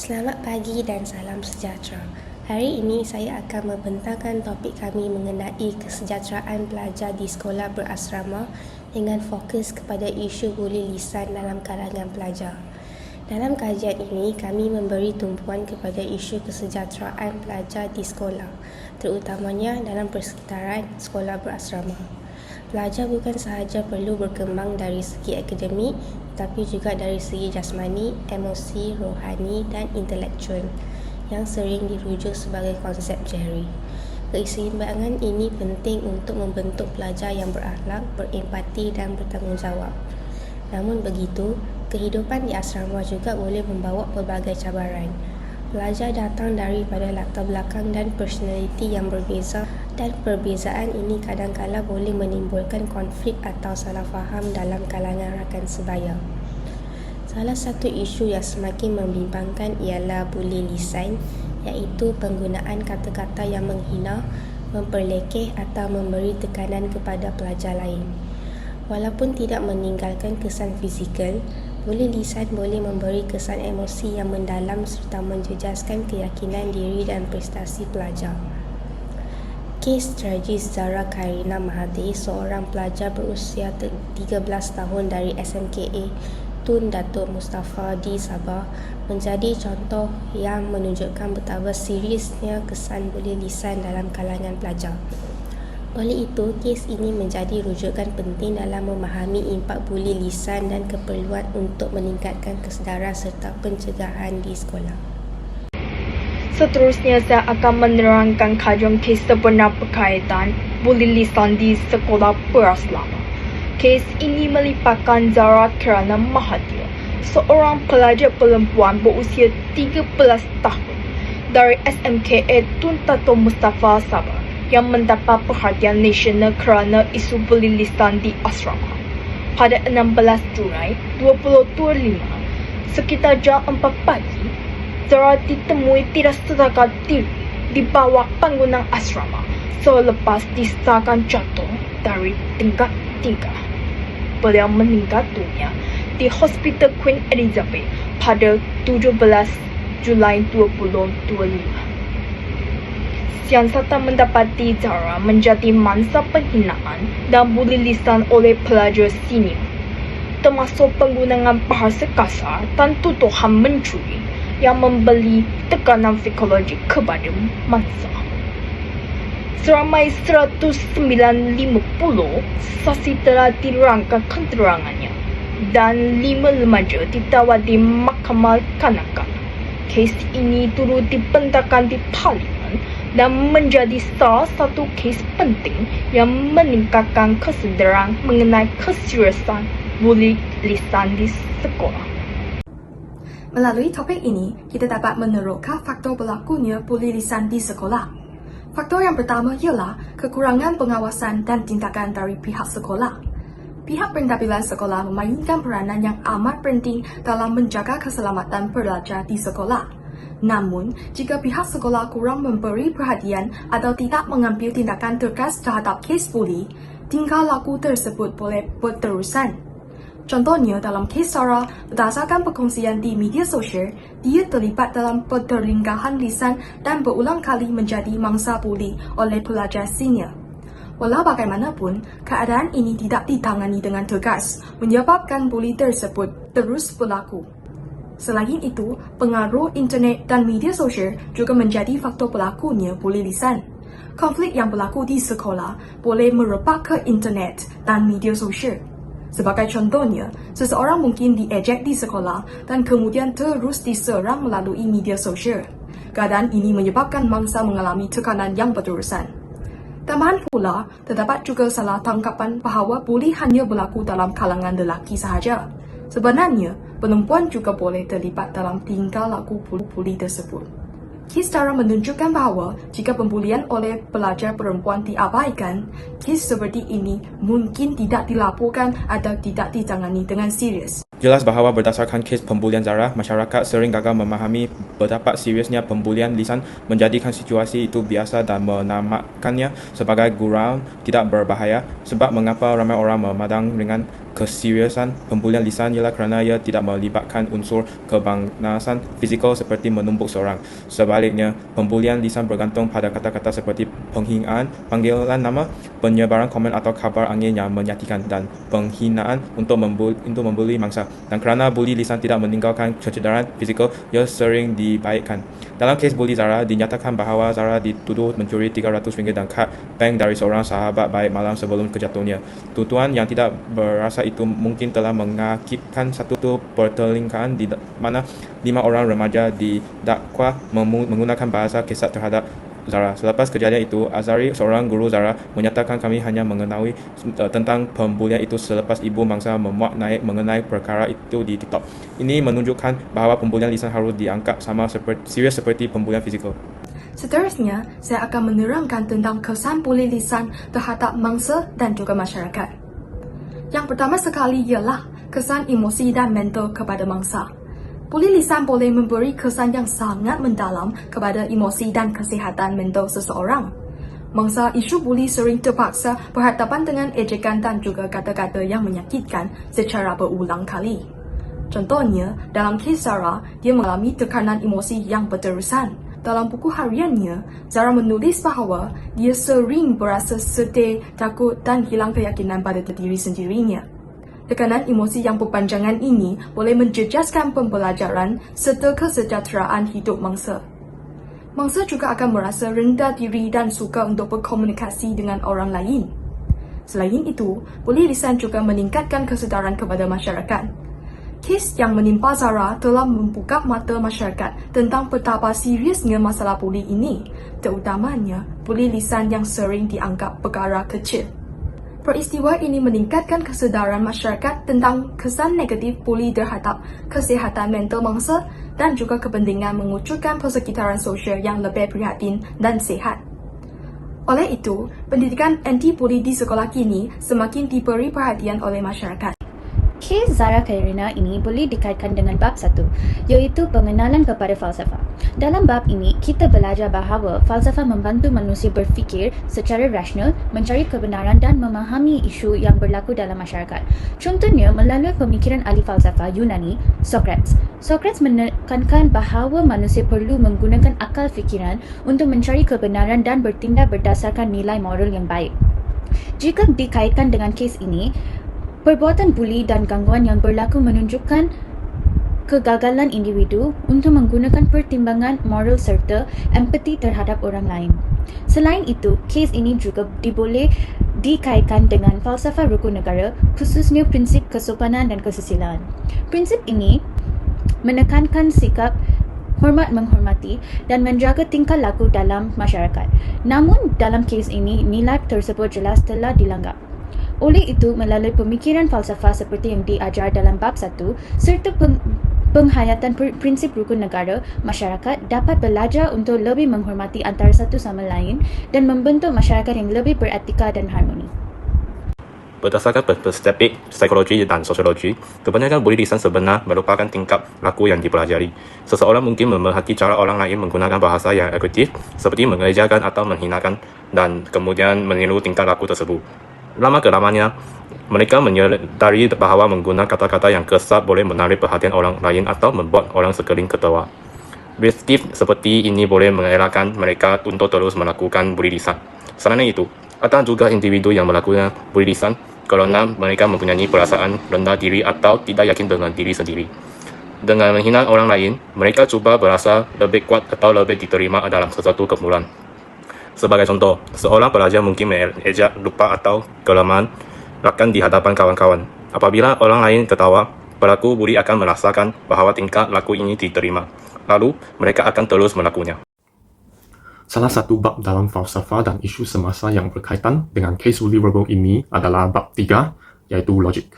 Selamat pagi dan salam sejahtera. Hari ini saya akan membentangkan topik kami mengenai kesejahteraan pelajar di sekolah berasrama dengan fokus kepada isu buli lisan dalam kalangan pelajar. Dalam kajian ini, kami memberi tumpuan kepada isu kesejahteraan pelajar di sekolah, terutamanya dalam persekitaran sekolah berasrama. Pelajar bukan sahaja perlu berkembang dari segi akademik, tetapi juga dari segi jasmani, emosi, rohani dan intelektual yang sering dirujuk sebagai konsep Jerry. Keseimbangan ini penting untuk membentuk pelajar yang berakhlak, berempati dan bertanggungjawab. Namun begitu, kehidupan di asrama juga boleh membawa pelbagai cabaran. Pelajar datang daripada latar belakang dan personaliti yang berbeza dan perbezaan ini kadang-kala boleh menimbulkan konflik atau salah faham dalam kalangan rakan sebaya. Salah satu isu yang semakin membimbangkan ialah buli lisan, iaitu penggunaan kata-kata yang menghina, memperlekeh atau memberi tekanan kepada pelajar lain. Walaupun tidak meninggalkan kesan fizikal, buli lisan boleh memberi kesan emosi yang mendalam serta menjejaskan keyakinan diri dan prestasi pelajar. Kes tragis Zara Karina Mahathir, seorang pelajar berusia 13 tahun dari SMKA Tun Datuk Mustafa di Sabah, menjadi contoh yang menunjukkan betapa seriusnya kesan buli lisan dalam kalangan pelajar. Oleh itu, kes ini menjadi rujukan penting dalam memahami impak buli lisan dan keperluan untuk meningkatkan kesedaran serta pencegahan di sekolah. Seterusnya saya akan menerangkan kajian kes sebenar berkaitan buli lisan di sekolah berasrama. Kes ini melibatkan Zara Kirana Mahathir, seorang pelajar perempuan berusia 13 tahun dari SMKA Tun Datuk Mustafa Sabah yang mendapat perhatian nasional kerana isu buli lisan di asrama. Pada 16 Julai 2025, sekitar jam 4 pagi, Zara ditemui tidak sadarkan diri di bawah bangunan asrama selepas disahkan jatuh dari tingkat 3. Beliau meninggal dunia di Hospital Queen Elizabeth pada 17 Julai 2025. Siasatan mendapati Zara menjadi mangsa penghinaan dan buli lisan oleh pelajar senior, termasuk penggunaan bahasa kasar dan tuduhan mencuri yang memberi tekanan psikologik kepada mangsa. Seramai 150 saksi telah dirangka keterangannya dan 5 remaja ditawar di Mahkamah Kanak-kanak. Kes ini turut dibentangkan di Parlimen dan menjadi salah satu kes penting yang meningkatkan kesedaran mengenai keseriusan buli lisan di sekolah. Melalui topik ini, kita dapat meneroka faktor berlakunya buli lisan di sekolah. Faktor yang pertama ialah kekurangan pengawasan dan tindakan dari pihak sekolah. Pihak pentadbiran sekolah memainkan peranan yang amat penting dalam menjaga keselamatan pelajar di sekolah. Namun, jika pihak sekolah kurang memberi perhatian atau tidak mengambil tindakan tegas terhadap kes buli, tingkah laku tersebut boleh berterusan. Contohnya, dalam kes Zara, berdasarkan perkongsian di media sosial, dia terlibat dalam pertelingkahan lisan dan berulang kali menjadi mangsa buli oleh pelajar senior. Walau bagaimanapun, keadaan ini tidak ditangani dengan tegas, menyebabkan buli tersebut terus berlaku. Selain itu, pengaruh internet dan media sosial juga menjadi faktor berlakunya buli lisan. Konflik yang berlaku di sekolah boleh merebak ke internet dan media sosial. Sebagai contohnya, seseorang mungkin diejek di sekolah dan kemudian terus diserang melalui media sosial. Keadaan ini menyebabkan mangsa mengalami tekanan yang berterusan. Tambahan pula, terdapat juga salah tangkapan bahawa buli hanya berlaku dalam kalangan lelaki sahaja. Sebenarnya, perempuan juga boleh terlibat dalam tingkah laku buli tersebut. Kes Zara menunjukkan bahawa jika pembulian oleh pelajar perempuan diabaikan, kes seperti ini mungkin tidak dilaporkan atau tidak ditangani dengan serius. Jelas bahawa berdasarkan kes pembulian Zara, masyarakat sering gagal memahami betapa seriusnya pembulian lisan, menjadikan situasi itu biasa dan menamakannya sebagai gurau tidak berbahaya. Sebab mengapa ramai orang memandang ringan keseriusan pembulian lisan ialah kerana ia tidak melibatkan unsur kebangnasan fizikal seperti menumbuk seorang. Sebaliknya, pembulian lisan bergantung pada kata-kata seperti penghinaan, panggilan nama, penyebaran komen atau kabar angin yang menyakitkan dan penghinaan untuk membuli mangsa. Dan kerana buli lisan tidak meninggalkan kecederaan fizikal, ia sering dibaikkan. Dalam kes buli Zara, dinyatakan bahawa Zara dituduh mencuri RM300 dan kad bank dari seorang sahabat baik malam sebelum kejatuhannya. Tuduhan yang tidak berasa itu mungkin telah mengakibatkan satu pertelingkahan di mana 5 orang remaja didakwa menggunakan bahasa kesat terhadap Zara. Selepas kejadian itu, Azari, seorang guru Zara, menyatakan kami hanya mengetahui tentang pembulian itu selepas ibu mangsa memuat naik mengenai perkara itu di TikTok. Ini menunjukkan bahawa pembulian lisan harus dianggap sama serius seperti pembulian fizikal. Seterusnya, saya akan menerangkan tentang kesan buli lisan terhadap mangsa dan juga masyarakat. Yang pertama sekali ialah kesan emosi dan mental kepada mangsa. Buli lisan boleh memberi kesan yang sangat mendalam kepada emosi dan kesihatan mental seseorang. Mangsa isu buli sering terpaksa berhadapan dengan ejekan dan juga kata-kata yang menyakitkan secara berulang kali. Contohnya, dalam kes Zara, dia mengalami tekanan emosi yang berterusan. Dalam buku hariannya, Zara menulis bahawa dia sering berasa sedih, takut dan hilang keyakinan pada diri sendirinya. Tekanan emosi yang berpanjangan ini boleh menjejaskan pembelajaran serta kesejahteraan hidup mangsa. Mangsa juga akan merasa rendah diri dan suka untuk berkomunikasi dengan orang lain. Selain itu, buli lisan juga meningkatkan kesedaran kepada masyarakat. Kes yang menimpa Zara telah membuka mata masyarakat tentang betapa seriusnya masalah buli ini, terutamanya buli lisan yang sering dianggap perkara kecil. Peristiwa ini meningkatkan kesedaran masyarakat tentang kesan negatif buli terhadap kesihatan mental mangsa dan juga kepentingan mewujudkan persekitaran sosial yang lebih prihatin dan sihat. Oleh itu, pendidikan anti-buli di sekolah kini semakin diberi perhatian oleh masyarakat. Kes Zara Khairina ini boleh dikaitkan dengan bab 1, iaitu pengenalan kepada falsafah. Dalam bab ini, kita belajar bahawa falsafah membantu manusia berfikir secara rasional, mencari kebenaran dan memahami isu yang berlaku dalam masyarakat. Contohnya, melalui pemikiran ahli falsafah Yunani, Socrates. Socrates menekankan bahawa manusia perlu menggunakan akal fikiran untuk mencari kebenaran dan bertindak berdasarkan nilai moral yang baik. Jika dikaitkan dengan kes ini, perbuatan buli dan gangguan yang berlaku menunjukkan kegagalan individu untuk menggunakan pertimbangan moral serta empati terhadap orang lain. Selain itu, kes ini juga boleh dikaitkan dengan falsafah rukun negara, khususnya prinsip kesopanan dan kesusilaan. Prinsip ini menekankan sikap hormat menghormati dan menjaga tingkah laku dalam masyarakat. Namun, dalam kes ini, nilai tersebut jelas telah dilanggar. Oleh itu, melalui pemikiran falsafah seperti yang diajar dalam bab 1 serta penghayatan prinsip rukun negara, masyarakat dapat belajar untuk lebih menghormati antara satu sama lain dan membentuk masyarakat yang lebih beretika dan harmoni. Berdasarkan perspektif psikologi dan sosiologi, kebanyakan buli lisan sebenar merupakan tingkap laku yang dipelajari. Seseorang mungkin memerhati cara orang lain menggunakan bahasa yang agresif, seperti mengejakan atau menghinakan, dan kemudian meniru tingkah laku tersebut. Lama-kelamanya, mereka menyadari bahawa menggunakan kata-kata yang kesat boleh menarik perhatian orang lain atau membuat orang sekeliling ketawa. Perspektif seperti ini boleh mengelakkan mereka untuk terus melakukan buli lisan. Selain itu, ada juga individu yang melakukan buli lisan kerana mereka mempunyai perasaan rendah diri atau tidak yakin dengan diri sendiri. Dengan menghina orang lain, mereka cuba berasa lebih kuat atau lebih diterima dalam sesuatu kumpulan. Sebagai contoh, seorang pelajar mungkin mengejak lupa atau kelemahan rakan di hadapan kawan-kawan. Apabila orang lain tertawa, pelaku buli akan merasakan bahawa tingkah laku ini diterima. Lalu, mereka akan terus melakukannya. Salah satu bab dalam falsafah dan isu semasa yang berkaitan dengan kes buli verbal ini adalah bab 3, iaitu logik.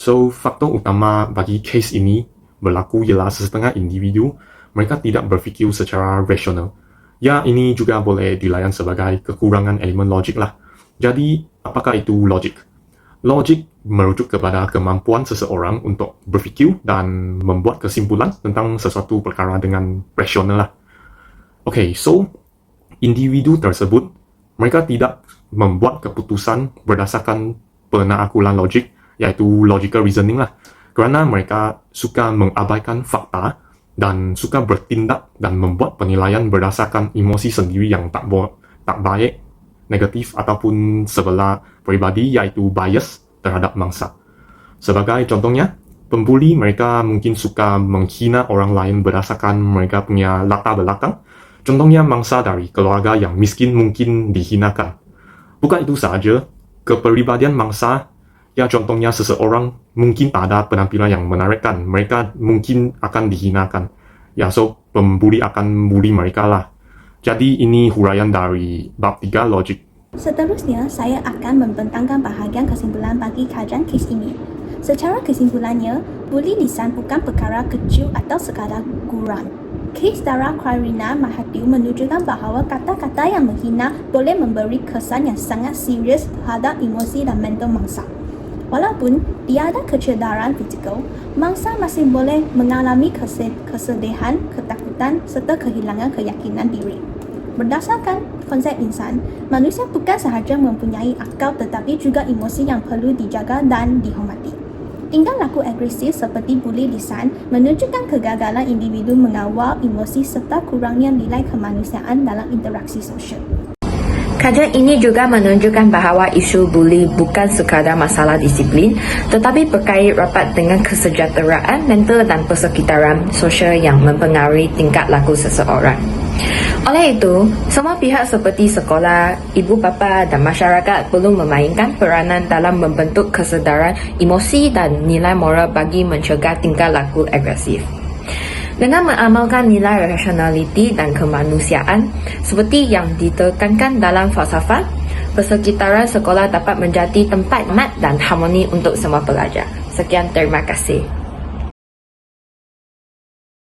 So, faktor utama bagi kes ini berlaku ialah sesetengah individu mereka tidak berfikir secara rasional. Ya, ini juga boleh dilayan sebagai kekurangan elemen logik lah. Jadi, apakah itu logik? Logik merujuk kepada kemampuan seseorang untuk berfikir dan membuat kesimpulan tentang sesuatu perkara dengan rasional lah. Okay, so, individu tersebut, mereka tidak membuat keputusan berdasarkan penaklukan logik yaitu logical reasoning lah. Kerana mereka suka mengabaikan fakta dan suka bertindak dan membuat penilaian berdasarkan emosi sendiri yang tak baik, negatif ataupun sebelah peribadi, yaitu bias terhadap mangsa. Sebagai contohnya, pembuli mereka mungkin suka menghina orang lain berdasarkan mereka punya latar belakang. Contohnya mangsa dari keluarga yang miskin mungkin dihinakan. Bukan itu sahaja, kepribadian mangsa, ya contohnya seseorang mungkin tak ada penampilan yang menarikkan, mereka mungkin akan dihinakan. Ya, so pembuli akan bully mereka lah. Jadi ini huraian dari bab 3 logik. Seterusnya, saya akan membentangkan bahagian kesimpulan bagi kajian kes ini. Secara kesimpulannya, buli lisan bukan perkara kecil atau sekadar gurau. Kes Dara Khairina Mahathir menunjukkan bahawa kata-kata yang menghina boleh memberi kesan yang sangat serius terhadap emosi dan mental mangsa. Walaupun tiada kecederaan fizikal, mangsa masih boleh mengalami kesedihan, ketakutan serta kehilangan keyakinan diri. Berdasarkan konsep insan, manusia bukan sahaja mempunyai akal tetapi juga emosi yang perlu dijaga dan dihormati. Tingkah laku agresif seperti buli lisan menunjukkan kegagalan individu mengawal emosi serta kurangnya nilai kemanusiaan dalam interaksi sosial. Kajian ini juga menunjukkan bahawa isu buli bukan sekadar masalah disiplin, tetapi berkait rapat dengan kesejahteraan mental dan persekitaran sosial yang mempengaruhi tingkah laku seseorang. Oleh itu, semua pihak seperti sekolah, ibu bapa dan masyarakat perlu memainkan peranan dalam membentuk kesedaran emosi dan nilai moral bagi mencegah tingkah laku agresif. Dengan mengamalkan nilai rasionaliti dan kemanusiaan seperti yang ditekankan dalam falsafah, persekitaran sekolah dapat menjadi tempat mat dan harmoni untuk semua pelajar. Sekian, terima kasih.